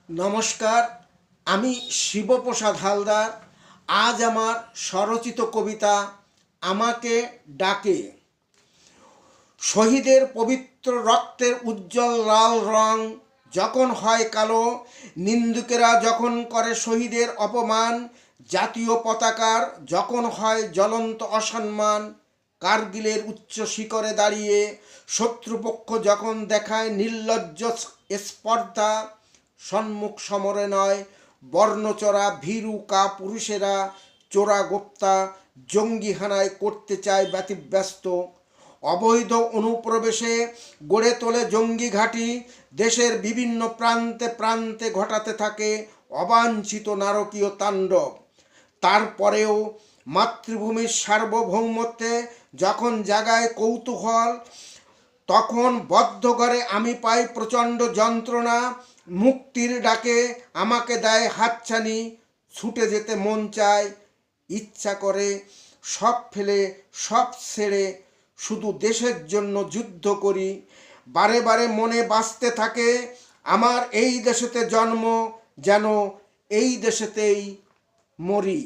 নমস্কার, আমি শিবপ্রসাদ হালদার। আজ আমার স্বরচিত কবিতা আমাকে ডাকে। শহীদের পবিত্র রক্তের উজ্জ্বল লাল রং যখন হয় কালো, নিন্দুকেরা যখন করে শহীদের অপমান, জাতীয় পতাকার যখন হয় জ্বলন্ত অসম্মান, কার্গিলের উচ্চ শিখরে দাঁড়িয়ে শত্রুপক্ষ যখন দেখায় নির্লজ্জ স্পর্ধা, সম্মুখ সমরে নয় বর্ণচরা ভীরু কা পুরুষেরা চোরা গোপ্তা জঙ্গি হানায় করতে চায় ব্যতিব্যস্ত, অবৈধ অনুপ্রবেশে গড়ে তোলে জঙ্গি ঘাঁটি, দেশের বিভিন্ন প্রান্তে প্রান্তে ঘটাতে থাকে অবাঞ্ছিত নারকীয় তাণ্ডব। তারপরেও মাতৃভূমির সার্বভৌমত্বে যখন জাগায় কৌতূহল, তখন বদ্ধ ঘরে আমি পাই প্রচণ্ড যন্ত্রণা। মুক্তির ডাকে আমাকে দেয় হাতছানি, ছুটে যেতে মন চায়, ইচ্ছা করে সব ফেলে সব ছেড়ে শুধু দেশের জন্য যুদ্ধ করি। বারে বারে মনে বাঁচতে থাকে আমার এই দেশেতে জন্ম, যেন এই দেশেতেই মরি।